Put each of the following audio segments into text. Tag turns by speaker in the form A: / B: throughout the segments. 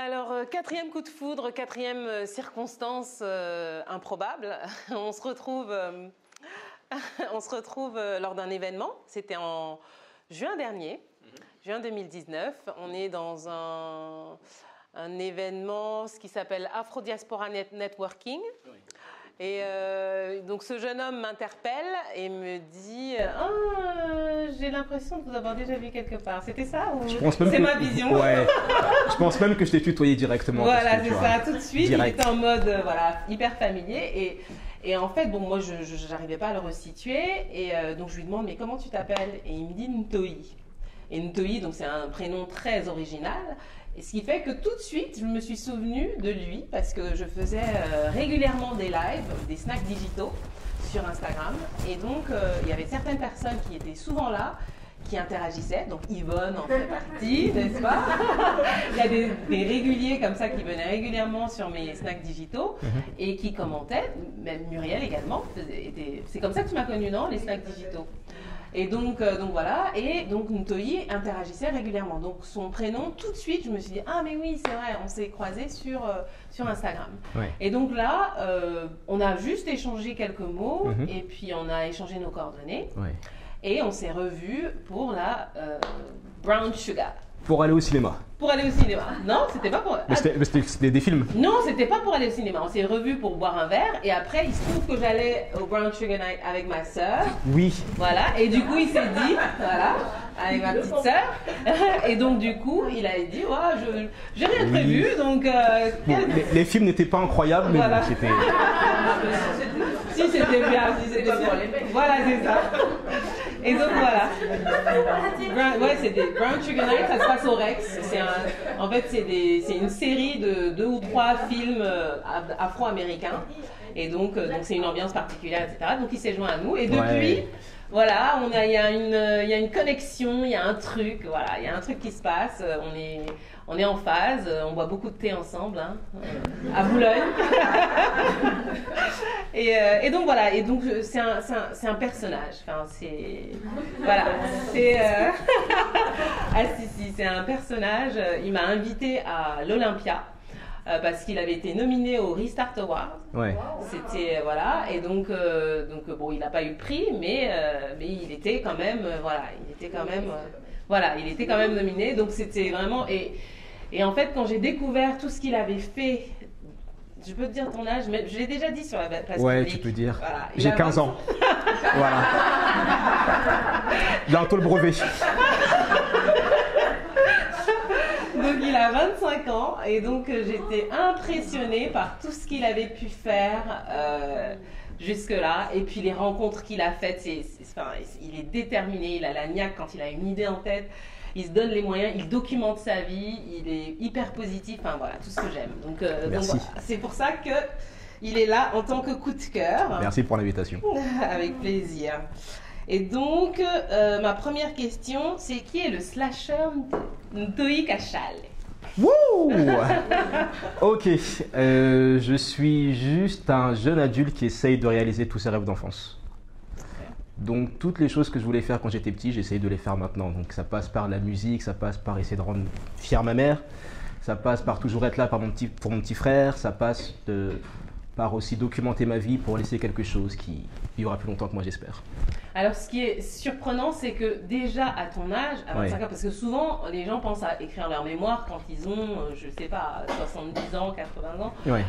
A: Alors, quatrième coup de foudre, quatrième circonstance improbable. On se retrouve lors d'un événement. C'était en juin dernier, juin 2019. On est dans un événement, ce qui s'appelle Afro Diaspora Networking. Oui. Et donc ce jeune homme m'interpelle et me dit j'ai l'impression de vous avoir déjà vu quelque part. C'était ça ou c'est ma vision?
B: Ouais. Je pense même que je t'ai tutoyé directement.
A: Voilà, c'est ça, tout de suite. Direct. Il était en mode voilà, hyper familier. Et en fait, bon, moi, je n'arrivais pas à le resituer. Et donc, je lui demande, mais comment tu t'appelles? Et il me dit Ntoyi. Et Ntoyi, donc c'est un prénom très original. Et ce qui fait que tout de suite, je me suis souvenue de lui parce que je faisais régulièrement des lives, des snacks digitaux sur Instagram. Et donc, il y avait certaines personnes qui étaient souvent là, qui interagissaient. Donc, Yvonne en fait partie, n'est-ce pas? Il y a des réguliers comme ça qui venaient régulièrement sur mes snacks digitaux et qui commentaient. Même Muriel également. C'est comme ça que tu m'as connue, non? Les snacks digitaux. Et donc voilà, et donc Ntoyi interagissait régulièrement. Donc son prénom, tout de suite, je me suis dit, ah mais oui, c'est vrai, on s'est croisés sur Instagram. Ouais. Et donc là, on a juste échangé quelques mots, et puis on a échangé nos coordonnées, et on s'est revus pour la Brown Sugar.
B: Pour aller au cinéma.
A: Pour aller au cinéma. Non, c'était pas pour...
B: Mais c'était des films.
A: Non, c'était pas pour aller au cinéma. On s'est revus pour boire un verre. Et après, il se trouve que j'allais au Brown Sugar Night avec ma sœur.
B: Oui.
A: Voilà. Et du coup, il s'est dit, voilà, avec ma petite sœur. Et donc, du coup, il a dit, ouais, j'ai rien prévu. Donc,
B: bon, les films n'étaient pas incroyables, mais
A: voilà.
B: Bon, c'était...
A: Si, c'était bien. Si, c'était bien. Voilà, c'est ça. Et donc voilà. Ouais, c'est des Brown Sugar Night, ça se passe au Rex. En fait, c'est une série de 2 ou 3 films afro-américains. Et donc c'est une ambiance particulière, etc. Donc il s'est joint à nous. Et depuis, voilà, il y a une connexion, il y a un truc, voilà, il y a un truc qui se passe. On est en phase, on boit beaucoup de thé ensemble, hein, à Boulogne. Et donc voilà, et donc c'est un personnage. Enfin, voilà, ah si, c'est un personnage. Il m'a invité à l'Olympia. Parce qu'il avait été nominé au Restart Award.
B: Ouais.
A: C'était voilà, et donc bon, il n'a pas eu le prix, mais il était quand même il était quand même nominé. Donc c'était vraiment et en fait quand j'ai découvert tout ce qu'il avait fait, je peux te dire ton âge, mais je l'ai déjà dit sur la place publique.
B: Ouais, tu peux dire.
A: Voilà,
B: j'ai 15 ans. Voilà. Bientôt le brevet.
A: Donc il a 25 ans et donc j'étais impressionnée par tout ce qu'il avait pu faire jusque-là. Et puis les rencontres qu'il a faites, il est déterminé, il a la niaque quand il a une idée en tête. Il se donne les moyens, il documente sa vie, il est hyper positif, enfin voilà, tout ce que j'aime. Donc voilà. C'est pour ça qu'il est là en tant que coup de cœur.
B: Merci pour l'invitation.
A: Avec plaisir. Et donc, ma première question, c'est qui est le slasher Ntoyi Kashale?
B: Wouh. Ok, je suis juste un jeune adulte qui essaye de réaliser tous ses rêves d'enfance. Donc toutes les choses que je voulais faire quand j'étais petit, j'essaye de les faire maintenant. Donc ça passe par la musique, ça passe par essayer de rendre fière ma mère, ça passe par toujours être là pour mon petit frère, ça passe par aussi documenter ma vie pour laisser quelque chose qui vivra plus longtemps que moi, j'espère.
A: Alors, ce qui est surprenant, c'est que déjà à ton âge, à 25 ans, parce que souvent, les gens pensent à écrire leur mémoire quand ils ont, je sais pas, 70 ans, 80 ans.
B: Ouais.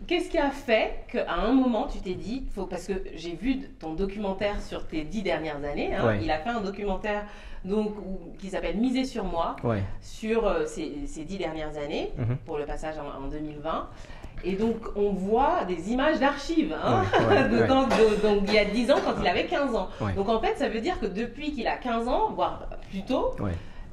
A: Qu'est-ce qui a fait qu'à un moment, tu t'es dit, parce que j'ai vu ton documentaire sur tes 10 dernières années, hein, il a fait un documentaire qui s'appelle Miser sur moi, sur ces 10 dernières années, pour le passage en 2020. Et donc, on voit des images d'archives, hein, donc il y a 10 ans, quand il avait 15 ans. Donc, en fait, ça veut dire que depuis qu'il a 15 ans, voire plus tôt,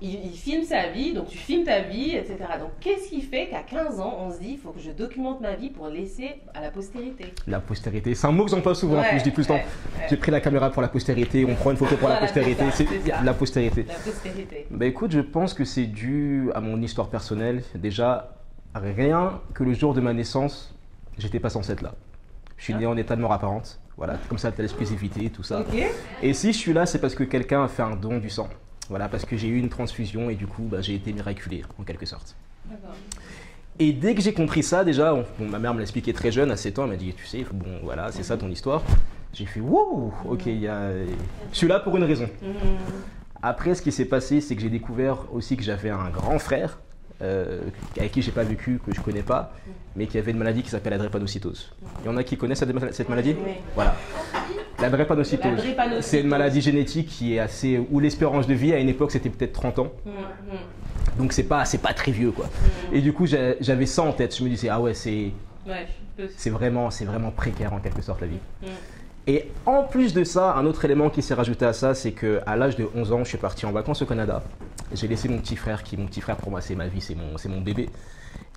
A: il filme sa vie, donc tu filmes ta vie, etc. Donc, qu'est-ce qui fait qu'à 15 ans, on se dit, il faut que je documente ma vie pour laisser à la postérité?
B: La postérité, c'est un mot que j'emploie souvent, je dis plus le temps. J'ai pris la caméra pour la postérité, on prend une photo pour la postérité, c'est la postérité.
A: La postérité.
B: Bah écoute, je pense que c'est dû à mon histoire personnelle. Déjà, rien que le jour de ma naissance, j'étais pas censé être là. Je suis né en état de mort apparente. Voilà, comme ça, t'as l'exclusivité, tout ça. Et si je suis là, c'est parce que quelqu'un a fait un don du sang. Voilà, parce que j'ai eu une transfusion et du coup, j'ai été miraculé, en quelque sorte. Et dès que j'ai compris ça, déjà, ma mère me l'a expliqué très jeune, à 7 ans, elle m'a dit, tu sais, bon, voilà, c'est ça ton histoire. J'ai fait, wow, ok, je suis là pour une raison. Après, ce qui s'est passé, c'est que j'ai découvert aussi que j'avais un grand frère, avec qui j'ai pas vécu, que je connais pas, mais qui avait une maladie qui s'appelle la drépanocytose. Il y en a qui connaissent cette maladie?
A: Oui.
B: Voilà. La drépanocytose, c'est une maladie génétique qui est assez, où l'espérance de vie à une époque c'était peut-être 30 ans. Donc c'est pas très vieux quoi. Et du coup j'avais ça en tête, je me disais ah ouais c'est vraiment précaire en quelque sorte la vie. Et en plus de ça, un autre élément qui s'est rajouté à ça, c'est qu'à l'âge de 11 ans, je suis parti en vacances au Canada. J'ai laissé mon petit frère, pour moi c'est ma vie, c'est mon bébé.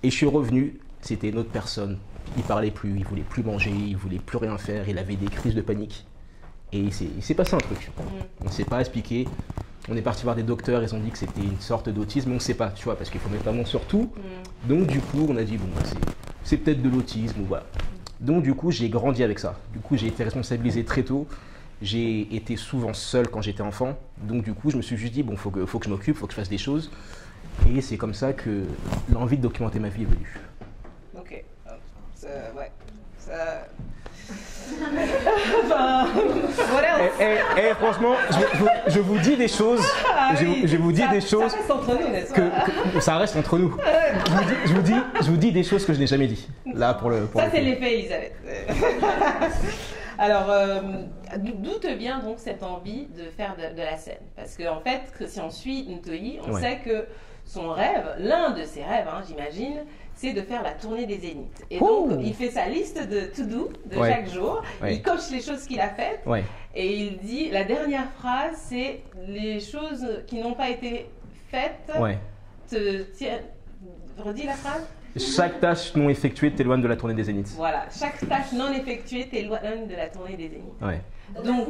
B: Et je suis revenu, c'était une autre personne. Il parlait plus, il voulait plus manger, il voulait plus rien faire, il avait des crises de panique. Et il s'est passé un truc. On ne s'est pas expliqué. On est parti voir des docteurs, ils ont dit que c'était une sorte d'autisme, mais on ne sait pas, tu vois, parce qu'il faut mettre un nom sur tout. Donc du coup, on a dit, bon, c'est peut-être de l'autisme, ou voilà. Donc du coup, j'ai grandi avec ça. Du coup, j'ai été responsabilisé très tôt. J'ai été souvent seul quand j'étais enfant. Donc du coup, je me suis juste dit, bon, faut que je m'occupe, faut que je fasse des choses. Et c'est comme ça que l'envie de documenter ma vie est venue.
A: Ok. Ouais. Ça... enfin,
B: voilà. Franchement, je vous dis des choses. Je vous dis des choses.
A: Ça reste entre nous, n'est-ce pas?
B: Que ça reste entre nous. Je vous dis des choses que je n'ai jamais dit. Là pour le.
A: Ça c'est l'effet Elisabeth. Alors, d'où te vient donc cette envie de faire de la scène? Parce qu'en fait, si on suit Ntoyi, on sait que son rêve, l'un de ses rêves, hein, j'imagine, c'est de faire la tournée des Zéniths. Et donc, il fait sa liste de to-do de chaque jour. Il coche les choses qu'il a faites. Et il dit, la dernière phrase, c'est les choses qui n'ont pas été faites. Redis la phrase.
B: Chaque tâche non effectuée t'éloigne de la tournée des Zéniths.
A: Voilà, chaque tâche non effectuée t'éloigne de la tournée des Zéniths.
B: Ouais.
A: Donc,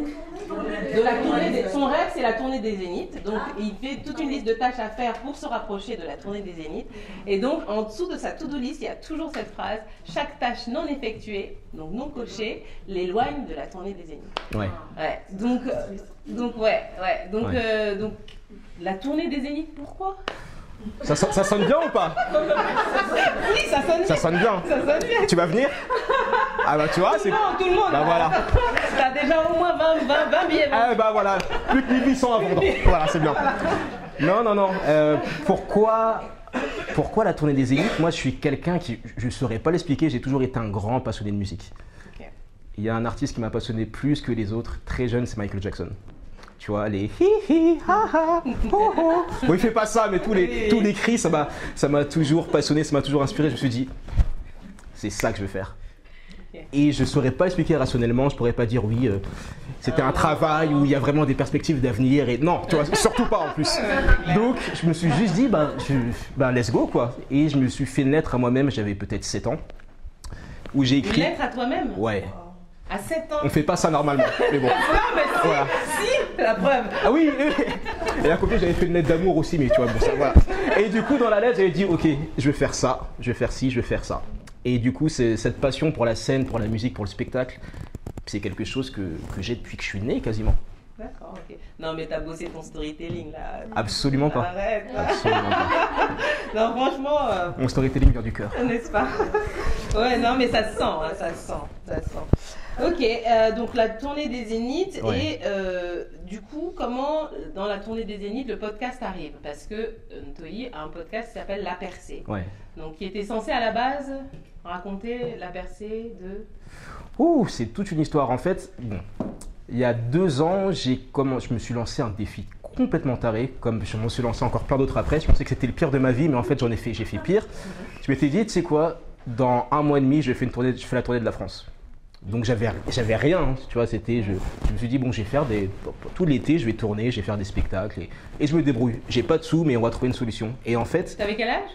A: son rêve, c'est la tournée des Zéniths. Donc, il fait toute une liste de tâches à faire pour se rapprocher de la tournée des Zéniths. Et donc, en dessous de sa to-do list, il y a toujours cette phrase, chaque tâche non effectuée, donc non cochée, l'éloigne de la tournée des Zéniths.
B: Ouais.
A: Donc, la tournée des Zéniths, pourquoi?
B: Ça sonne bien ou pas?
A: Oui, ça sonne bien.
B: Ça sonne bien. Tu vas venir? Ah bah tu vois,
A: tout le monde.
B: Bah voilà.
A: T'as déjà au moins 20 billets.
B: Ah bah voilà, plus que 1800 à vendre. Voilà, c'est bien. Non. Pourquoi la tournée des Zéniths? Moi, je suis quelqu'un qui, je ne saurais pas l'expliquer, j'ai toujours été un grand passionné de musique. Il y a un artiste qui m'a passionné plus que les autres, très jeune, c'est Michael Jackson. Tu vois, les hi-hi, ha-ha, ho-ho. Bon, il fait pas ça, mais tous les cris, ça m'a toujours passionné, ça m'a toujours inspiré. Je me suis dit, c'est ça que je veux faire. Et je ne saurais pas expliquer rationnellement, je pourrais pas dire oui, c'était un travail où il y a vraiment des perspectives d'avenir. Et non, tu vois, surtout pas en plus. Donc, je me suis juste dit, let's go quoi. Et je me suis fait une lettre à moi-même, j'avais peut-être 7 ans, où j'ai écrit.
A: Une lettre à toi-même?
B: Ouais.
A: À 7 ans?
B: On fait pas ça normalement, mais bon.
A: Non, mais si, voilà. Si, la preuve.
B: Ah oui. Et à côté, j'avais fait une lettre d'amour aussi, mais tu vois, bon ça, voilà. Et du coup, dans la lettre, j'avais dit, ok, je vais faire ça, je vais faire ci, je vais faire ça. Et du coup, cette passion pour la scène, pour la musique, pour le spectacle, c'est quelque chose que j'ai depuis que je suis né, quasiment.
A: D'accord, ok. Non, mais t'as bossé ton storytelling, là.
B: Absolument pas.
A: Arrête.
B: Absolument pas.
A: Non, franchement...
B: Mon storytelling vient du cœur.
A: N'est-ce pas? Ouais, non, mais ça se sent, hein, ça se sent. Ok, donc la tournée des Zéniths, et du coup, comment dans la tournée des Zéniths le podcast arrive? Parce que Ntoyi a un podcast qui s'appelle La Percée, donc qui était censé à la base raconter la percée de...
B: Ouh, c'est toute une histoire en fait. Bon, il y a 2 ans, je me suis lancé un défi complètement taré, comme je m'en suis lancé encore plein d'autres après. Je pensais que c'était le pire de ma vie, mais en fait j'ai fait pire. Je m'étais dit, tu sais quoi, dans 1 mois et demi, je fais la tournée de la France. Donc j'avais rien, hein, tu vois, je me suis dit bon, je vais faire tout l'été, je vais tourner, je vais faire des spectacles et je me débrouille. J'ai pas de sous, mais on va trouver une solution. Et en fait...
A: T'avais quel âge?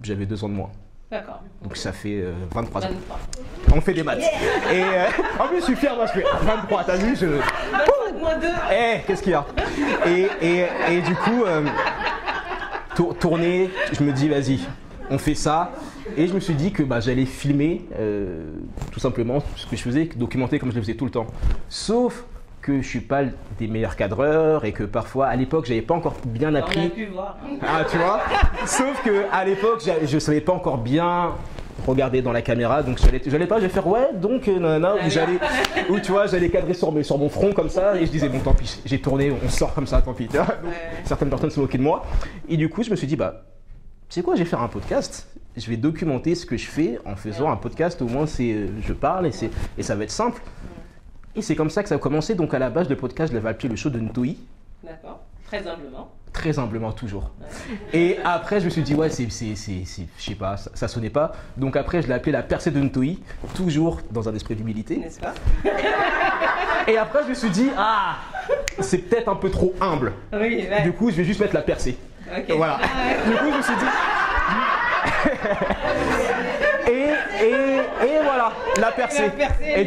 B: J'avais 2 ans de moins.
A: D'accord.
B: Donc ça fait 23 ans. On fait des maths. Et en plus je suis fier, moi je fais 23, t'as vu,
A: moins 2.
B: Qu'est-ce qu'il y a? Et du coup, tourner, je me dis vas-y, on fait ça. Et je me suis dit que j'allais filmer tout simplement ce que je faisais, documenter comme je le faisais tout le temps. Sauf que je suis pas des meilleurs cadreurs et que parfois, à l'époque, j'avais pas encore bien appris.
A: On a pu voir.
B: Ah, tu vois. Sauf que à l'époque, je savais pas encore bien regarder dans la caméra, donc j'allais pas, je vais faire ouais, donc nanana, ou tu vois, j'allais cadrer sur mon front comme ça, et je disais bon tant pis, j'ai tourné, on sort comme ça, tant pis. Tu vois. Donc, certaines personnes se moquaient de moi, et du coup, je me suis dit bah, tu sais quoi, je vais faire un podcast. Je vais documenter ce que je fais en faisant un podcast. Au moins, je parle et ça va être simple. Et c'est comme ça que ça a commencé. Donc, à la base, le podcast, je l'avais appelé le show de Ntoi.
A: D'accord. Très humblement.
B: Très humblement, toujours. Ouais. Et après, je me suis dit, ouais, je sais pas, ça sonnait pas. Donc, après, je l'ai appelé la percée de Ntoi, toujours dans un esprit d'humilité.
A: N'est-ce pas?
B: Et après, je me suis dit, ah, c'est peut-être un peu trop humble.
A: Oui, ouais.
B: Du coup, je vais juste mettre la percée.
A: Okay.
B: Voilà. Du coup, je me suis dit. et voilà, la percée. Et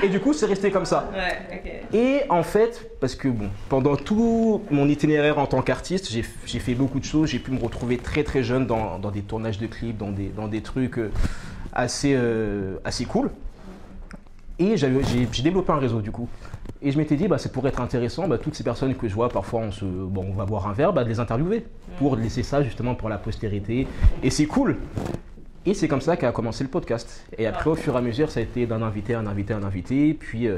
B: du coup, c'est resté comme ça.
A: Ouais, okay.
B: Et en fait, parce que bon, pendant tout mon itinéraire en tant qu'artiste, j'ai fait beaucoup de choses. J'ai pu me retrouver très très jeune dans des tournages de clips, dans des trucs assez cool. Et j'ai développé un réseau du coup. Et je m'étais dit, bah, c'est pour être intéressant, bah, toutes ces personnes que je vois, parfois on va boire un verre, bah, de les interviewer pour laisser ça justement pour la postérité. Et c'est cool. Et c'est comme ça qu'a commencé le podcast. Et après, au fur et à mesure, ça a été d'un invité à un invité à un invité. Puis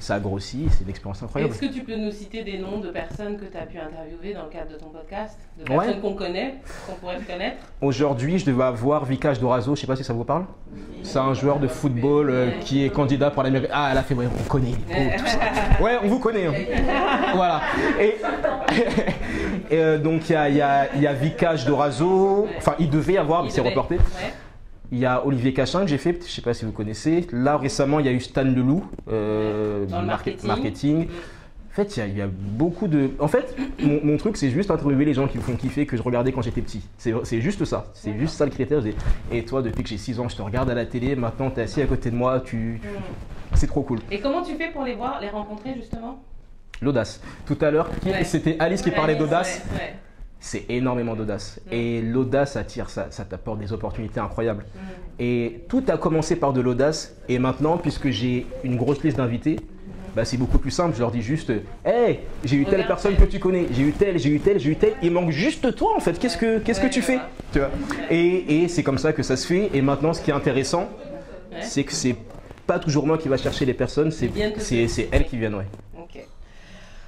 B: ça a grossi, c'est une expérience incroyable.
A: Est-ce que tu peux nous citer des noms de personnes que tu as pu interviewer dans le cadre de ton podcast? De personnes qu'on connaît, qu'on pourrait connaître? Aujourd'hui,
B: je devais avoir Vicage Dorazo, je ne sais pas si ça vous parle. C'est un joueur de football qui est candidat pour l'Amérique. Ah, elle a fait, ouais, on connaît. Tout ça. Ouais, on vous connaît. Hein. Voilà. Et donc, il y a Vicage Dorazo. Enfin, il devait y avoir, mais c'est reporté. Ouais. Il y a Olivier Cachin que j'ai fait, je ne sais pas si vous connaissez. Là, récemment, il y a eu Stan Leloup,
A: dans le
B: marketing. En fait, il y a beaucoup de... En fait, mon truc, c'est juste interviewer les gens qui me font kiffer, que je regardais quand j'étais petit. C'est juste ça. C'est juste ça le critère. Et toi, depuis que j'ai 6 ans, je te regarde à la télé. Maintenant, tu es assis à côté de moi. C'est trop cool.
A: Et comment tu fais pour les voir, les rencontrer, justement?
B: L'audace. Tout à l'heure, c'était Alice qui parlait d'audace. Ouais. C'est énormément d'audace. Et l'audace attire, ça t'apporte des opportunités incroyables. Et tout a commencé par de l'audace. Et maintenant, puisque j'ai une grosse liste d'invités, bah, c'est beaucoup plus simple. Je leur dis juste hey, j'ai eu telle personne que tu connais, j'ai eu telle. Il manque juste toi en fait. Qu'est-ce que tu fais, tu vois? Et c'est comme ça que ça se fait. Et maintenant, ce qui est intéressant, c'est que c'est pas toujours moi qui va chercher les personnes, c'est elles qui viennent. Ouais.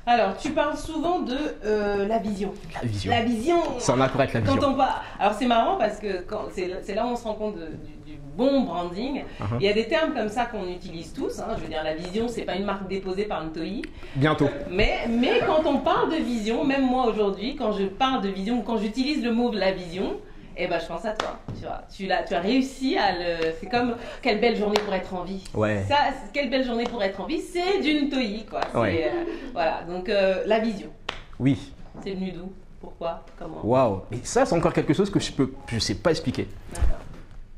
A: Alors, tu parles souvent de la vision. La vision.
B: Ça en a pour être la vision.
A: Alors, c'est marrant parce que c'est là où on se rend compte du bon branding. Il y a des termes comme ça qu'on utilise tous. Hein. Je veux dire, la vision, c'est pas une marque déposée par Ntoi.
B: Bientôt.
A: Mais quand on parle de vision, même moi aujourd'hui, quand je parle de vision, quand j'utilise le mot de la vision, eh ben, je pense à toi, tu vois. Tu as réussi à le... C'est comme quelle belle journée pour être en vie.
B: Ouais.
A: Ça, quelle belle journée pour être en vie, c'est d'une Ntoi, quoi.
B: Ouais.
A: Voilà, donc la vision.
B: Oui.
A: C'est venu d'où? Pourquoi? Comment?
B: Waouh. Mais ça, c'est encore quelque chose que je sais pas expliquer. D'accord.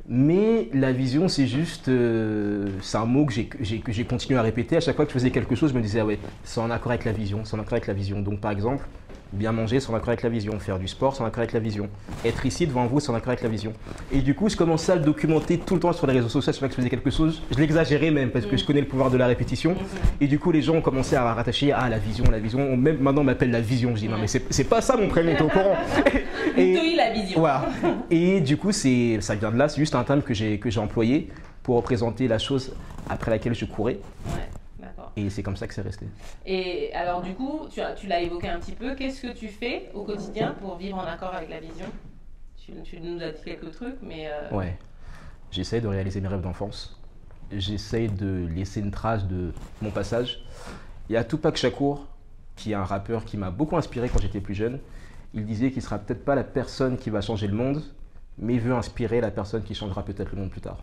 B: Mais la vision, c'est juste... c'est un mot que j'ai continué à répéter. À chaque fois que je faisais quelque chose, je me disais, ah ouais, c'est en accord avec la vision, c'est en accord avec la vision. Donc, par exemple... Bien manger, c'est en accord avec la vision. Faire du sport, c'est en accord avec la vision. Être ici devant vous, c'est en accord avec la vision. Et du coup, je commençais à le documenter tout le temps sur les réseaux sociaux. Chaque fois que je faisais quelque chose, je l'exagérais même parce que je connais le pouvoir de la répétition. Et du coup, les gens ont commencé à rattacher à la vision. Même maintenant, on m'appelle la vision. Je dis non, mais c'est pas ça mon prénom, t'es au courant.
A: Et la vision.
B: Voilà. Et du coup, ça vient de là. C'est juste un terme que j'ai employé pour représenter la chose après laquelle je courais.
A: Ouais.
B: Et c'est comme ça que c'est resté.
A: Et alors du coup, tu l'as évoqué un petit peu, qu'est-ce que tu fais au quotidien pour vivre en accord avec la vision? Tu nous as dit quelques trucs, mais...
B: Ouais, j'essaie de réaliser mes rêves d'enfance. J'essaie de laisser une trace de mon passage. Il y a Tupac Shakur, qui est un rappeur qui m'a beaucoup inspiré quand j'étais plus jeune. Il disait qu'il ne sera peut-être pas la personne qui va changer le monde, mais il veut inspirer la personne qui changera peut-être le monde plus tard.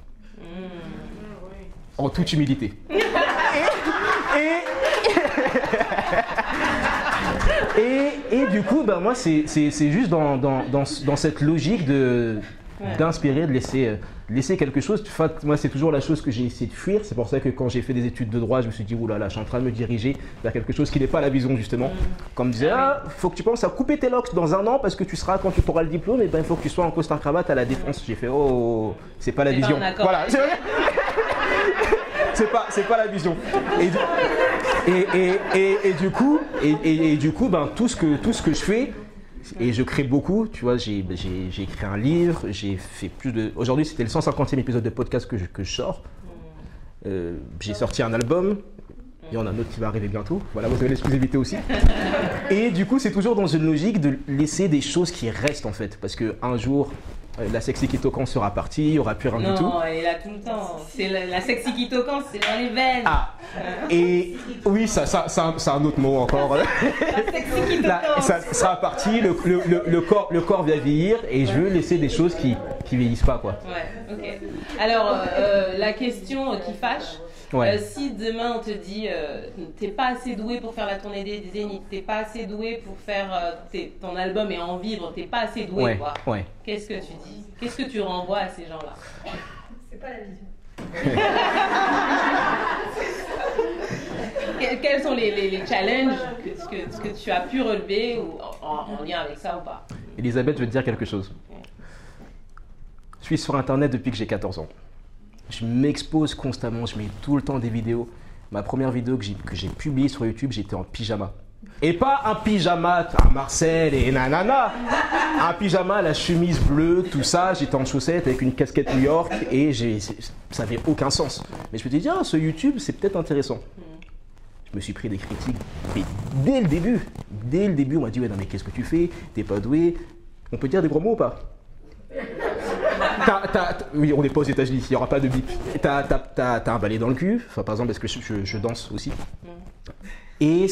B: En toute humilité. Et du coup, bah, moi, c'est juste dans cette logique d'inspirer, de laisser quelque chose. Enfin, moi, c'est toujours la chose que j'ai essayé de fuir. C'est pour ça que quand j'ai fait des études de droit, je me suis dit, oulala, je suis en train de me diriger vers quelque chose qui n'est pas la vision, justement. Comme disait, faut que tu penses à couper tes locks dans 1 an parce que tu seras, quand tu auras le diplôme, et ben, il faut que tu sois en costard cravate à la défense. J'ai fait, oh, c'est pas la vision. Voilà. C'est pas la vision. Et du coup, ben, tout ce que je fais, et je crée beaucoup, tu vois, j'ai écrit un livre, j'ai fait plus de... Aujourd'hui, c'était le 150e épisode de podcast que je sors. J'ai sorti un album, il y en a un autre qui va arriver bientôt. Voilà, vous avez l'exclusivité aussi. Et du coup, c'est toujours dans une logique de laisser des choses qui restent en fait. Parce qu'un jour, la sexy qui toquant sera partie, il n'y aura plus rien du tout.
A: Non, elle est là tout le temps. C'est la sexy qui toquant, c'est dans les veines.
B: Ah, et oui, ça c'est un autre mot encore.
A: La sexy qui toquant.
B: Ça sera parti, le corps va vieillir et je veux laisser des choses qui vieillissent pas, quoi.
A: Ouais, ok. Alors, la question qui fâche.
B: Ouais.
A: Si demain on te dit t'es pas assez doué pour faire la tournée des Zénith, t'es pas assez doué pour faire ton album et en vivre, t'es pas assez doué,
B: Ouais,
A: quoi.
B: ouais.
A: Qu'est-ce que tu dis? Qu'est-ce que tu renvoies à ces gens-là?
C: C'est pas la vision.
A: Quels sont les challenges que tu as pu relever ou en lien avec ça ou pas?
B: Elisabeth, je vais te dire quelque chose. Je suis sur Internet depuis que j'ai 14 ans. Je m'expose constamment, je mets tout le temps des vidéos. Ma première vidéo que j'ai publiée sur YouTube, j'étais en pyjama. Et pas un pyjama à Marseille et nanana. Un pyjama, la chemise bleue, tout ça. J'étais en chaussettes avec une casquette New York et ça n'avait aucun sens. Mais je me suis dit, ah, ce YouTube, c'est peut-être intéressant. Je me suis pris des critiques mais dès le début, on m'a dit, ouais, non, mais qu'est-ce que tu fais? T'es pas doué. On peut dire des gros mots ou pas? Oui, on n'est pas aux États-Unis, il n'y aura pas de bip. T'as un balai dans le cul, enfin, par exemple, parce que je danse aussi. Et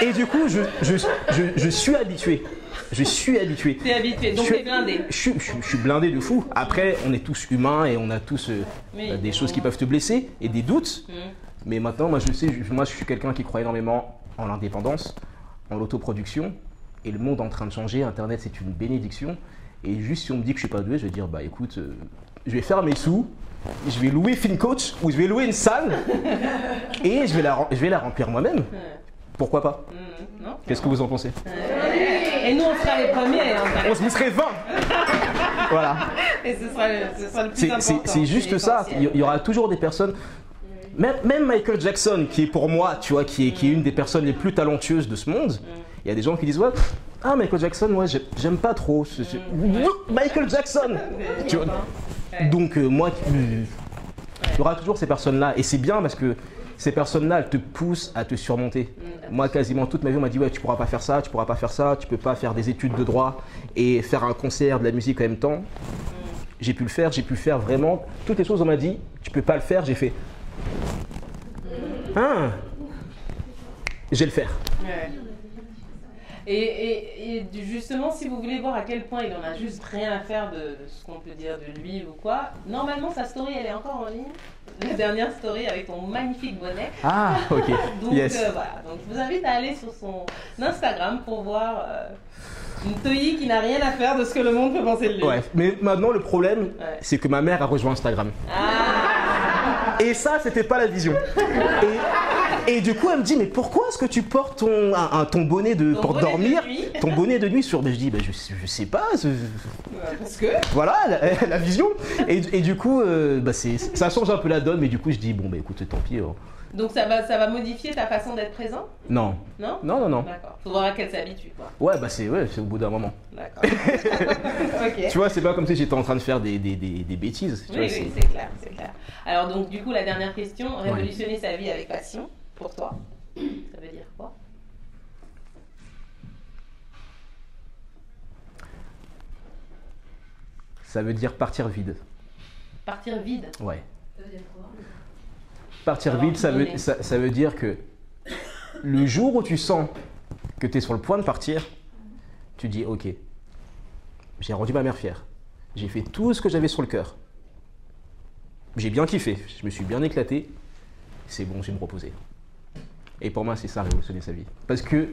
B: et du coup, je suis habitué. Je suis habitué.
A: T'es habitué, donc t'es blindé.
B: Je suis blindé de fou. Après, on est tous humains et on a tous des choses qui peuvent te blesser et des doutes. Mais maintenant, moi, je suis quelqu'un qui croit énormément en l'indépendance, en l'autoproduction. Et le monde est en train de changer. Internet, c'est une bénédiction. Et juste si on me dit que je suis pas doué, je vais dire, bah écoute, je vais faire mes sous. Je vais louer FinCoach ou je vais louer une salle et je vais la remplir moi-même. Pourquoi pas? Qu'est-ce que vous en pensez?
A: Et nous, on sera les premiers.
B: On serait 20. Voilà.
A: Et ce sera le plus important.
B: C'est juste ça. Il y aura toujours des personnes. Même Michael Jackson, qui est pour moi, tu vois, qui est une des personnes les plus talentueuses de ce monde. Il y a des gens qui disent, ouais, ah, Michael Jackson, moi, j'aime pas trop. Michael Jackson. Tu vois. Donc moi, il y aura toujours ces personnes-là. Et c'est bien parce que ces personnes-là, elles te poussent à te surmonter. Moi, quasiment toute ma vie, on m'a dit, ouais, tu pourras pas faire ça, tu pourras pas faire ça, tu peux pas faire des études de droit et faire un concert, de la musique en même temps. J'ai pu le faire vraiment. Toutes les choses, on m'a dit, tu peux pas le faire, j'ai fait. Ah, je vais le faire.
A: Ouais. Et justement, si vous voulez voir à quel point il en a juste rien à faire de ce qu'on peut dire de lui ou quoi, normalement sa story elle est encore en ligne. La dernière story avec ton magnifique bonnet.
B: Ah, ok.
A: Donc
B: yes.
A: Voilà. Donc je vous invite à aller sur son Instagram pour voir une Toyi qui n'a rien à faire de ce que le monde peut penser de lui.
B: Ouais. Mais maintenant le problème, c'est que ma mère a rejoint Instagram.
A: Ah.
B: Et ça, c'était pas la vision. Et du coup, elle me dit, mais pourquoi est-ce que tu portes ton bonnet pour dormir, ton bonnet de nuit sur... Mais je dis, bah, je sais pas.
A: Parce que...
B: Voilà, la vision. Et du coup, bah, ça change un peu la donne, mais du coup, je dis, bon, bah écoute, tant pis.
A: Donc ça va modifier ta façon d'être présent?
B: Non.
A: Non?
B: Non.
A: D'accord. Faudra qu'elle s'habitue, quoi.
B: Ouais, bah c'est au bout d'un moment.
A: D'accord. Ok.
B: Tu vois, c'est pas comme si j'étais en train de faire des bêtises.
A: Oui, c'est clair, c'est clair. Alors donc, du coup, la dernière question, révolutionner sa vie avec passion, pour toi, ça veut dire quoi?
B: Ça veut dire partir vide.
A: Partir vide?
B: Ouais.
C: Ça veut dire quoi?
B: Partir vide, ça veut dire que le jour où tu sens que tu es sur le point de partir, tu dis ok, j'ai rendu ma mère fière, j'ai fait tout ce que j'avais sur le cœur, j'ai bien kiffé, je me suis bien éclaté, c'est bon, je vais me reposer. Et pour moi, c'est ça, révolutionner sa vie. Parce que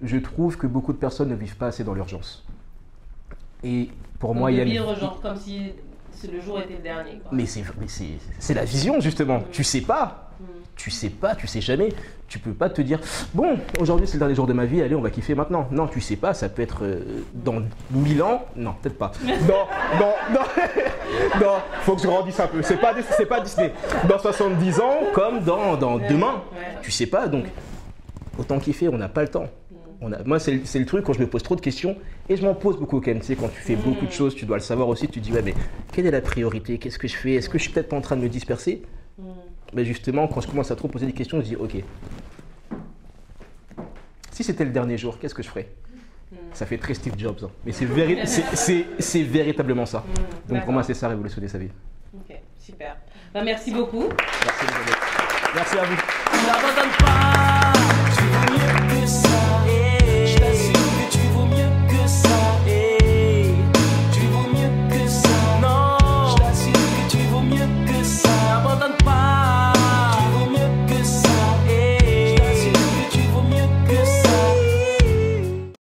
B: je trouve que beaucoup de personnes ne vivent pas assez dans l'urgence. Et pour moi, il y a...
A: vivre genre comme si le jour était le dernier, quoi.
B: Mais c'est la vision, justement. Tu sais pas. Tu sais pas, tu sais jamais. Tu peux pas te dire, bon, aujourd'hui c'est le dernier jour de ma vie, allez, on va kiffer maintenant. Non, tu sais pas, ça peut être dans 1000 ans. Non, peut-être pas. Non, faut que je grandisse un peu. C'est pas Disney. Dans 70 ans, comme dans demain. Tu sais pas, donc autant kiffer, on n'a pas le temps. Moi, c'est le truc quand je me pose trop de questions, et je m'en pose beaucoup quand même. Tu sais, quand tu fais beaucoup de choses, tu dois le savoir aussi. Tu te dis, ouais, mais quelle est la priorité? Qu'est-ce que je fais? Est-ce que je suis peut-être pas en train de me disperser? Mais justement, quand je commence à trop poser des questions, je dis, ok, si c'était le dernier jour, qu'est-ce que je ferais? Ça fait très Steve Jobs, hein. Mais c'est véritablement ça. Donc pour moi, c'est ça, révolutionner sa vie.
A: Ok, super. Ben, merci beaucoup.
B: Merci, les amis. Merci à vous.
D: N'abandonne pas.